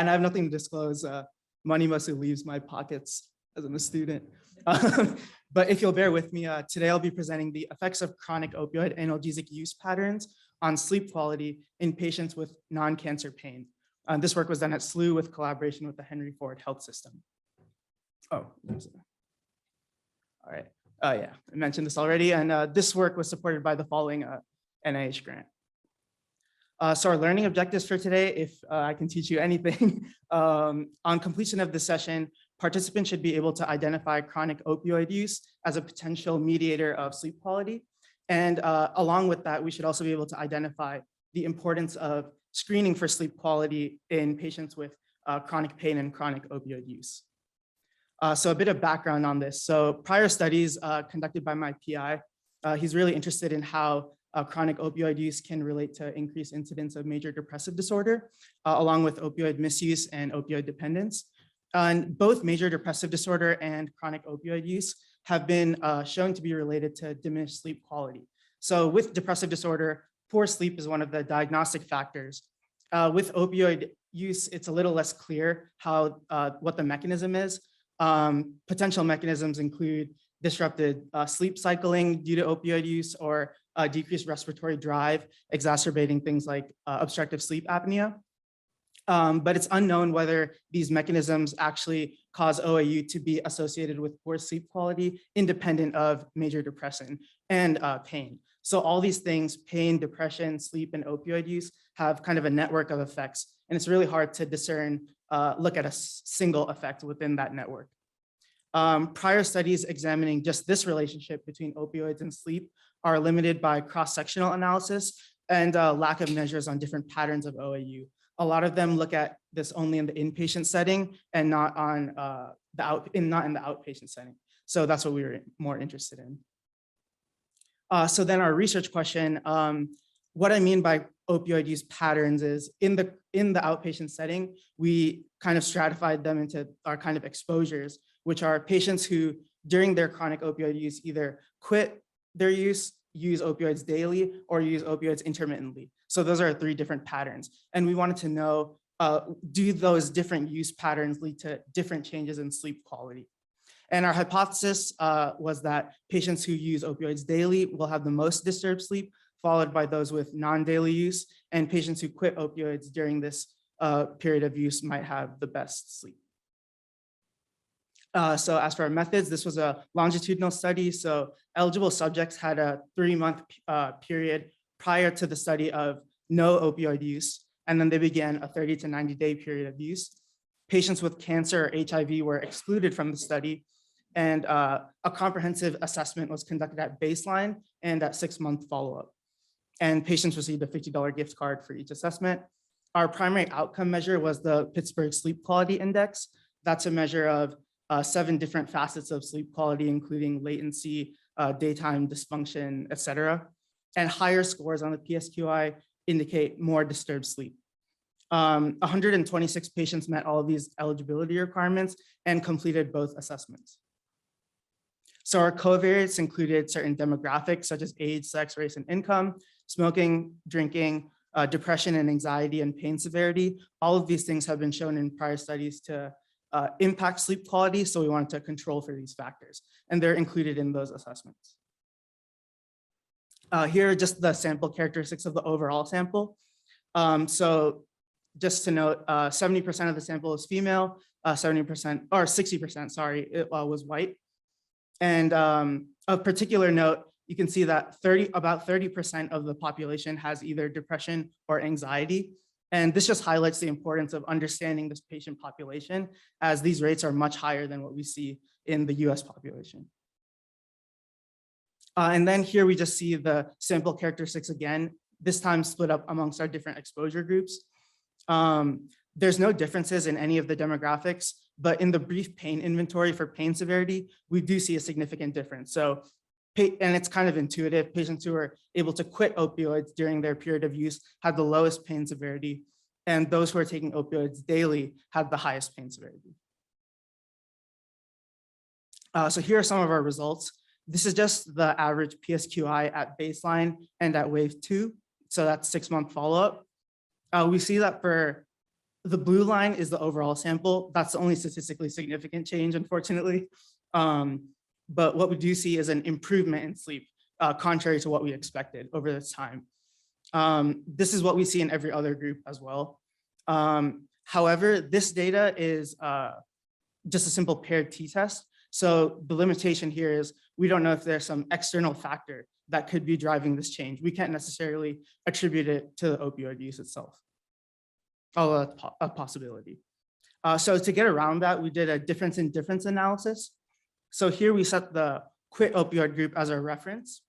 And I have nothing to disclose. Money mostly leaves my pockets as I'm a student. But if you'll bear with me, today I'll be presenting the effects of chronic opioid analgesic use patterns on sleep quality in patients with non-cancer pain. This work was done at SLU with collaboration with the Henry Ford Health System. Oh, all right. Yeah, I mentioned this already. And this work was supported by the following NIH grant. So our learning objectives for today, if I can teach you anything, on completion of this session, participants should be able to identify chronic opioid use as a potential mediator of sleep quality. And along with that, we should also be able to identify the importance of screening for sleep quality in patients with chronic pain and chronic opioid use. So a bit of background on this. So prior studies conducted by my PI, he's really interested in how chronic opioid use can relate to increased incidence of major depressive disorder, along with opioid misuse and opioid dependence. And both major depressive disorder and chronic opioid use have been shown to be related to diminished sleep quality. So with depressive disorder, poor sleep is one of the diagnostic factors. With opioid use, it's a little less clear how what the mechanism is. Potential mechanisms include disrupted sleep cycling due to opioid use or decreased respiratory drive, exacerbating things like obstructive sleep apnea. But it's unknown whether these mechanisms actually cause OAU to be associated with poor sleep quality, independent of major depression and pain. So all these things, pain, depression, sleep, and opioid use, have kind of a network of effects. And it's really hard to discern, look at a single effect within that network. Prior studies examining just this relationship between opioids and sleep are limited by cross-sectional analysis and lack of measures on different patterns of OAU. A lot of them look at this only in the inpatient setting and not in the outpatient setting. So that's what we were more interested in. So then our research question, what I mean by opioid use patterns is in the outpatient setting, we kind of stratified them into our kind of exposures, which are patients who during their chronic opioid use either quit their use opioids daily, or use opioids intermittently. So those are 3 different patterns. And we wanted to know, do those different use patterns lead to different changes in sleep quality? And our hypothesis was that patients who use opioids daily will have the most disturbed sleep, followed by those with non-daily use, and patients who quit opioids during this period of use might have the best sleep. So as for our methods, this was a longitudinal study. So eligible subjects had a 3-month period prior to the study of no opioid use, and then they began a 30 to 90-day period of use. Patients with cancer or HIV were excluded from the study, and a comprehensive assessment was conducted at baseline and at 6-month follow-up. And patients received a $50 gift card for each assessment. Our primary outcome measure was the Pittsburgh Sleep Quality Index. That's a measure of 7 different facets of sleep quality, including latency, daytime dysfunction, et cetera. And higher scores on the PSQI indicate more disturbed sleep. 126 patients met all of these eligibility requirements and completed both assessments. So our covariates included certain demographics such as age, sex, race, and income, smoking, drinking, depression and anxiety, and pain severity. All of these things have been shown in prior studies to impact sleep quality, so we wanted to control for these factors, and they're included in those assessments. Here are just the sample characteristics of the overall sample. So just to note, 70% of the sample is female, 70% or 60%, sorry, it was white. And of particular note, you can see that about 30% of the population has either depression or anxiety. And this just highlights the importance of understanding this patient population, as these rates are much higher than what we see in the US population. And then here we just see the sample characteristics again, this time split up amongst our different exposure groups. There's no differences in any of the demographics, but in the brief pain inventory for pain severity, we do see a significant difference. So, and it's kind of intuitive, patients who are able to quit opioids during their period of use had the lowest pain severity, and those who are taking opioids daily had the highest pain severity. So here are some of our results. This is just the average PSQI at baseline and at wave 2. So that's 6-month follow-up. We see that for The blue line is the overall sample. That's the only statistically significant change, unfortunately. But what we do see is an improvement in sleep, contrary to what we expected over this time. This is what we see in every other group as well. However, this data is just a simple paired t-test. So the limitation here is we don't know if there's some external factor that could be driving this change. We can't necessarily attribute it to the opioid use itself. Oh, a possibility. So to get around that, we did a difference in difference analysis. So here we set the quit opioid group as our reference.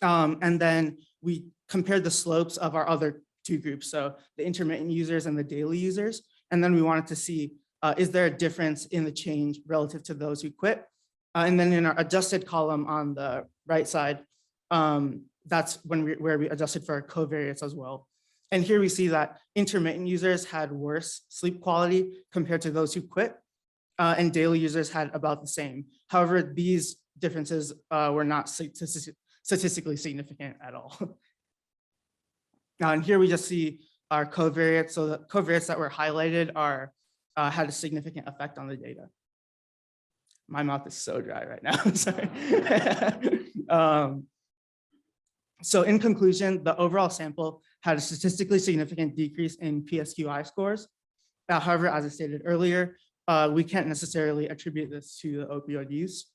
And then we compared the slopes of our other two groups, so the intermittent users and the daily users. And then we wanted to see, is there a difference in the change relative to those who quit? And then in our adjusted column on the right side, that's where we adjusted for our covariates as well. And here we see that intermittent users had worse sleep quality compared to those who quit, and daily users had about the same. However, these differences were not statistically significant at all. And here we just see our covariates. So the covariates that were highlighted are had a significant effect on the data. My mouth is so dry right now, I'm sorry. So in conclusion, the overall sample had a statistically significant decrease in PSQI scores. However, as I stated earlier, we can't necessarily attribute this to the opioid use.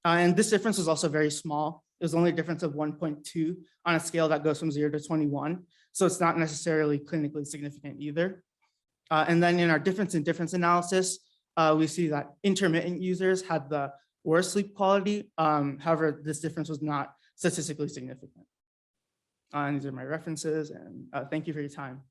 And this difference was also very small. It was only a difference of 1.2 on a scale that goes from 0 to 21. So it's not necessarily clinically significant either. And then in our difference in difference analysis, we see that intermittent users had the worst sleep quality. However, this difference was not statistically significant. And these are my references, and thank you for your time.